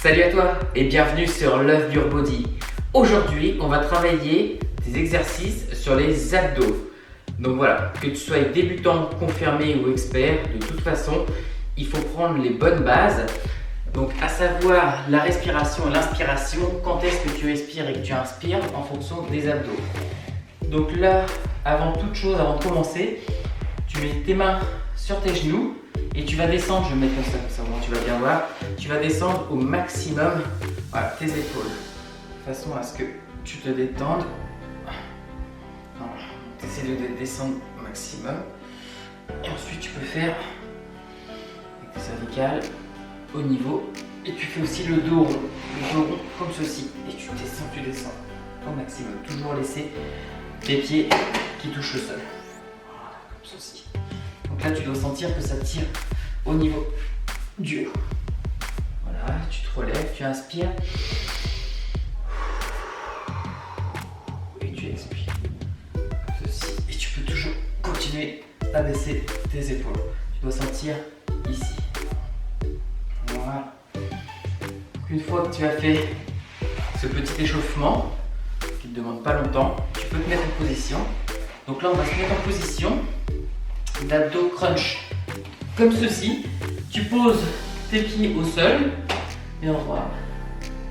Salut à toi et bienvenue sur Love Your Body. Aujourd'hui, on va travailler des exercices sur les abdos. Donc voilà, que tu sois débutant, confirmé ou expert, de toute façon, il faut prendre les bonnes bases. Donc à savoir la respiration et l'inspiration, quand est-ce que tu expires et que tu inspires en fonction des abdos. Donc là, avant toute chose, avant de commencer, tu mets tes mains sur tes genoux et tu vas descendre, je vais mettre comme ça, tu vas bien voir, tu vas descendre au maximum tes épaules, de façon à ce que tu te détendes. Tu essaies de descendre au maximum et ensuite tu peux faire avec tes cervicales au niveau et tu fais aussi le dos rond comme ceci et tu descends au maximum, toujours laisser tes pieds qui touchent le sol, voilà, comme ceci. Donc là tu dois sentir que ça tire au niveau du haut. Voilà, tu te relèves, tu inspires et tu expires. Ceci. Et tu peux toujours continuer à baisser tes épaules. Tu dois sentir ici. Voilà. Une fois que tu as fait ce petit échauffement qui ne te demande pas longtemps, tu peux te mettre en position. Donc là on va se mettre en position d'abdos crunch. Comme ceci, tu poses tes pieds au sol et on va.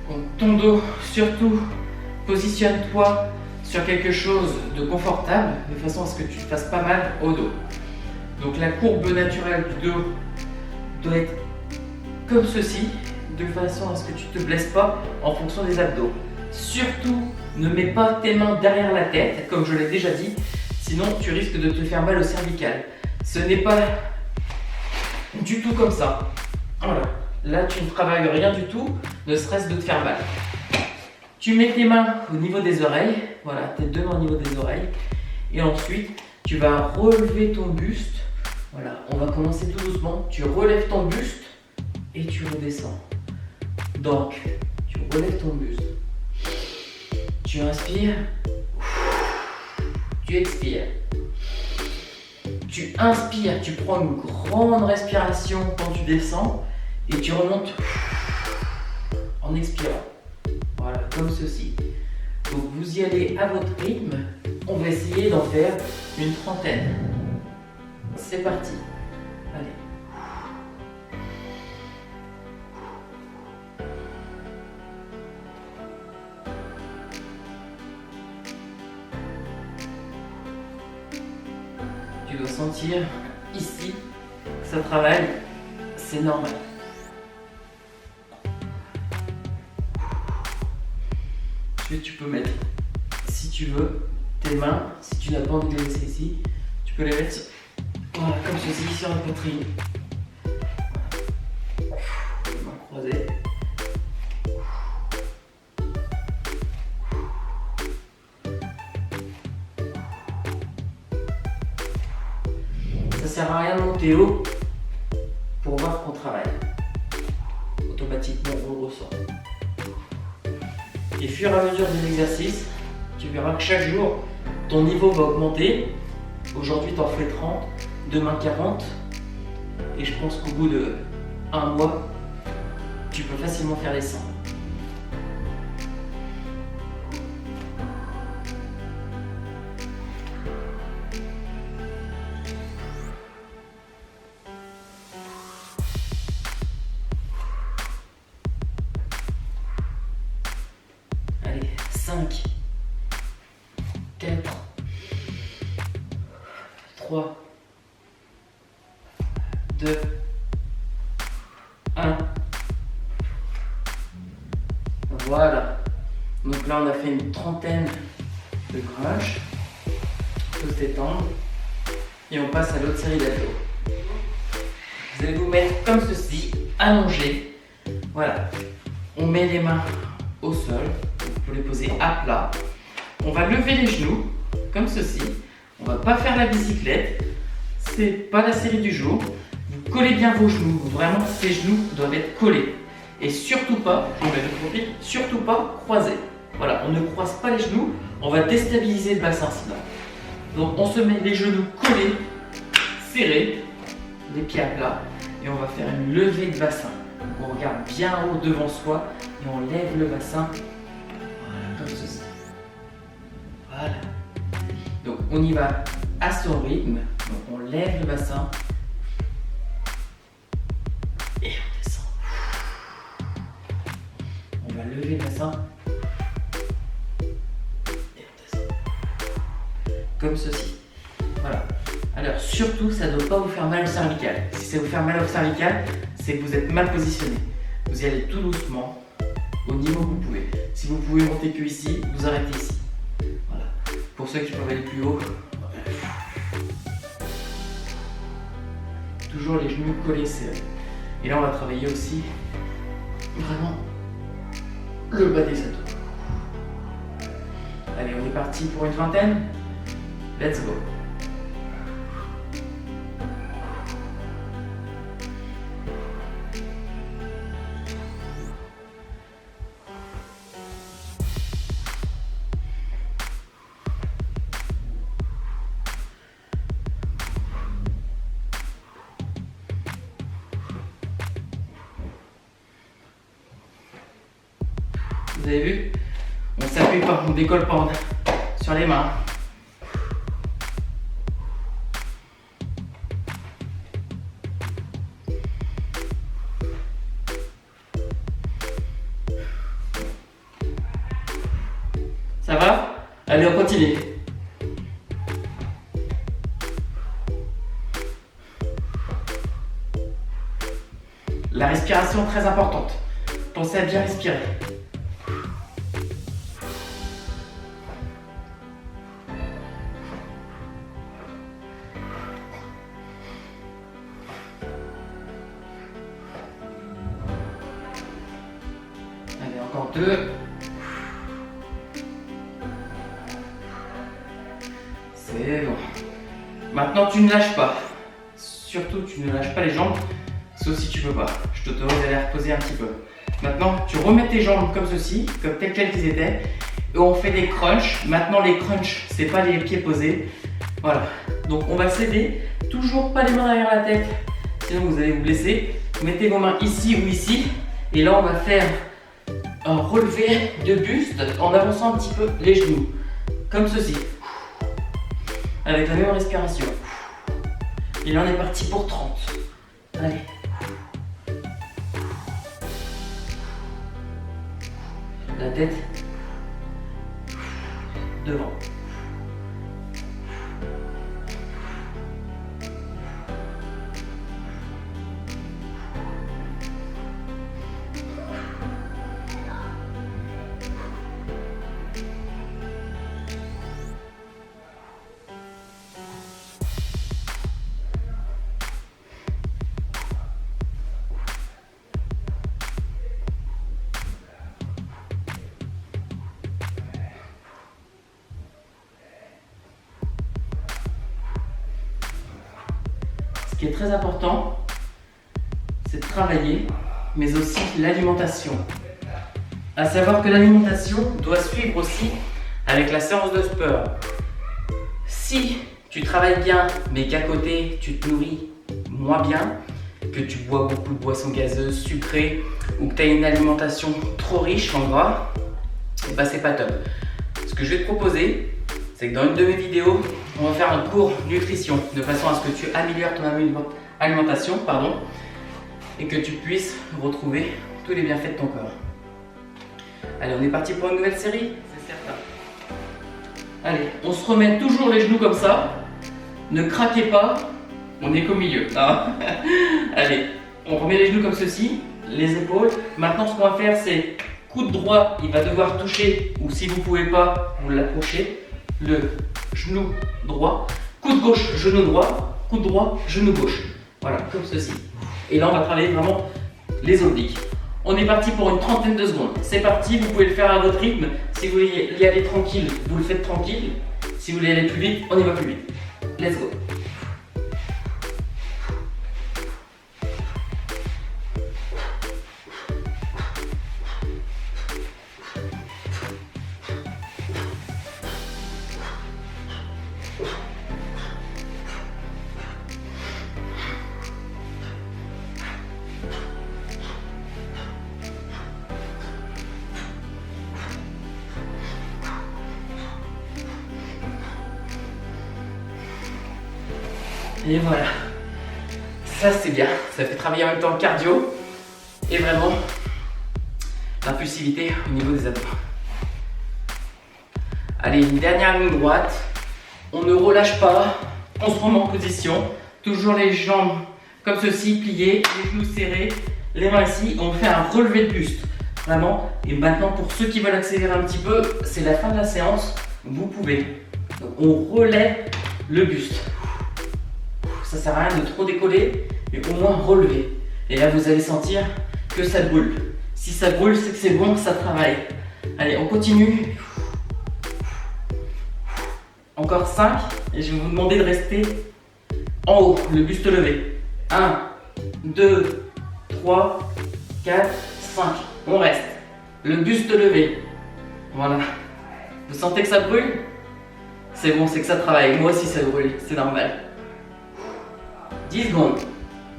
Donc ton dos, surtout, positionne-toi sur quelque chose de confortable de façon à ce que tu te fasses pas mal au dos. Donc la courbe naturelle du dos doit être comme ceci, de façon à ce que tu ne te blesses pas en fonction des abdos. Surtout, ne mets pas tes mains derrière la tête, comme je l'ai déjà dit, sinon tu risques de te faire mal au cervical. Ce n'est pas du tout comme ça. Voilà. Là, tu ne travailles rien du tout, ne serait-ce de te faire mal. Tu mets tes mains au niveau des oreilles, voilà, tes deux mains au niveau des oreilles, et ensuite, tu vas relever ton buste. Voilà, on va commencer tout doucement. Tu relèves ton buste et tu redescends. Donc, tu relèves ton buste. Tu inspires, tu expires. Tu inspires, tu prends une grande respiration quand tu descends et tu remontes en expirant. Voilà, comme ceci. Donc vous y allez à votre rythme. On va essayer d'en faire une trentaine. C'est parti. Allez. Tu dois sentir ici que ça travaille, c'est normal. Ensuite, tu peux mettre, si tu veux, tes mains, si tu n'as pas envie de les laisser ici, tu peux les mettre voilà, comme ceci sur la poitrine. Voilà. Les mains croisées. Ça sert à rien de monter haut pour voir qu'on travaille. Automatiquement, on le ressent. Et au fur et à mesure des exercices, tu verras que chaque jour, ton niveau va augmenter. Aujourd'hui, tu en fais 30, demain 40. Et je pense qu'au bout de 1 mois, tu peux facilement faire les 100. Allez, 5, 4, 3, 2, 1. Voilà. Donc là, on a fait une trentaine de crunch. On peut se détendre. Et on passe à l'autre série d'abdos. Vous allez vous mettre comme ceci, allongé. Voilà. On met les mains au sol. Vous pouvez les poser à plat. On va lever les genoux, comme ceci. On va pas faire la bicyclette. C'est pas la série du jour. Vous collez bien vos genoux. Vraiment, ces genoux doivent être collés. Et surtout pas, je vais vous montrer, surtout pas croisés. Voilà, on ne croise pas les genoux. On va déstabiliser le bassin sinon. Donc on se met les genoux collés, serrés, les pieds à plat. Et on va faire une levée de bassin. Donc on regarde bien haut devant soi et on lève le bassin. Voilà, comme ceci. Voilà. Donc on y va à son rythme. Donc on lève le bassin et on descend. On va lever le bassin et on descend. Comme ceci. Voilà. Alors surtout, ça ne doit pas vous faire mal au cervical. Si ça vous fait mal au cervical, c'est que vous êtes mal positionné. Vous y allez tout doucement, au niveau que vous pouvez. Si vous pouvez monter que ici, vous arrêtez ici. Voilà. Pour ceux qui peuvent aller plus haut, toujours les genoux collés serrés. Et là, on va travailler aussi vraiment le bas des abdos. Allez, on est parti pour une vingtaine. Let's go. Vous avez vu? On s'appuie pas, on décolle pas sur les mains. Ça va? Allez, on continue. La respiration très importante. Pensez à bien respirer. Allez, encore 2. C'est bon. Maintenant, tu ne lâches pas. Surtout, tu ne lâches pas les jambes, sauf si tu peux pas. Je t'autorise à les reposer un petit peu. Maintenant, tu remets tes jambes comme ceci, comme telles quelles qu'ils étaient, et on fait des crunchs. Maintenant, les crunchs, c'est pas les pieds posés. Voilà. Donc, on va s'aider. Toujours pas les mains derrière la tête, sinon vous allez vous blesser. Mettez vos mains ici ou ici, et là, on va faire un relevé de buste en avançant un petit peu les genoux, comme ceci, avec la même respiration. Et là on est parti pour 30. Allez. La tête devant. Ce qui est très important, c'est de travailler, mais aussi l'alimentation. À savoir que l'alimentation doit suivre aussi avec la séance de sport. Si tu travailles bien, mais qu'à côté tu te nourris moins bien, que tu bois beaucoup de boissons gazeuses, sucrées, ou que tu as une alimentation trop riche en gras, et bah c'est pas top. Ce que je vais te proposer, c'est que dans une de mes vidéos, on va faire un cours nutrition de façon à ce que tu améliores ton alimentation, et que tu puisses retrouver tous les bienfaits de ton corps. Allez, on est parti pour une nouvelle série, c'est certain. Allez, on se remet toujours les genoux comme ça. Ne craquez pas, on est qu'au milieu. Ah. Allez, on remet les genoux comme ceci, les épaules. Maintenant, ce qu'on va faire, c'est coude droit, il va devoir toucher, ou si vous ne pouvez pas, vous l'approchez, le genou droit. Coude gauche, genou droit, coude droit, genou gauche. Voilà, comme ceci. Et là, on va travailler vraiment les obliques. On est parti pour une trentaine de secondes. C'est parti, vous pouvez le faire à votre rythme. Si vous voulez y aller tranquille, vous le faites tranquille. Si vous voulez aller plus vite, on y va plus vite. Let's go. Et voilà. Ça c'est bien. Ça fait travailler en même temps le cardio et vraiment l'impulsivité au niveau des abdos. Allez, une dernière ligne droite. On ne relâche pas. On se remet en position. Toujours les jambes comme ceci, pliées, les genoux serrés, les mains ici. On fait un relevé de buste. Vraiment. Et maintenant, pour ceux qui veulent accélérer un petit peu, c'est la fin de la séance. Vous pouvez. Donc, on relève le buste. Ça sert à rien de trop décoller, mais au moins relever. Et là, vous allez sentir que ça brûle. Si ça brûle, c'est que c'est bon, ça travaille. Allez, on continue. Encore 5. Et je vais vous demander de rester en haut, le buste levé. 1, 2, 3, 4, 5. On reste. Le buste levé. Voilà. Vous sentez que ça brûle? C'est bon, c'est que ça travaille. Moi aussi, ça brûle. C'est normal. 10 secondes.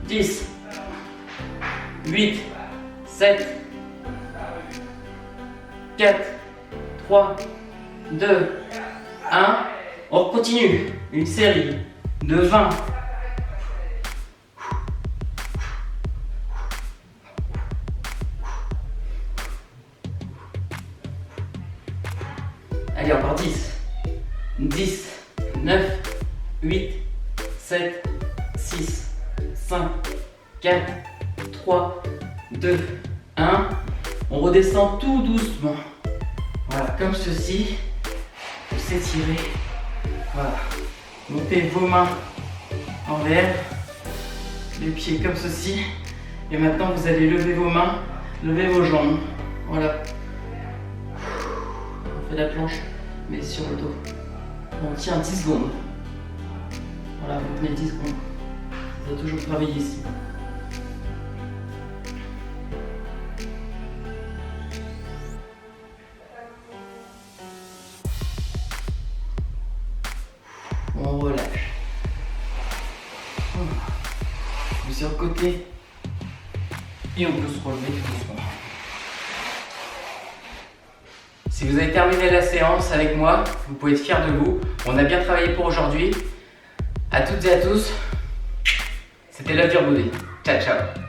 10, 8, 7, 4, 3, 2, 1. On continue. Une série de 20. Allez, encore 10. 10, 9, 8, 7, 6, 5, 4, 3, 2, 1. On redescend tout doucement. Voilà, comme ceci. Vous s'étirez. Voilà. Montez vos mains en l'air. Les pieds comme ceci. Et maintenant, vous allez lever vos mains, lever vos jambes. Voilà. On fait la planche, mais sur le dos. On tient 10 secondes. Voilà, vous tenez 10 secondes. Vous allez toujours travailler ici. On relâche. Puis sur le côté. Et on peut se relever tout doucement. Si vous avez terminé la séance avec moi, vous pouvez être fiers de vous. On a bien travaillé pour aujourd'hui. À toutes et à tous, c'était Love Your Body. Ciao, ciao.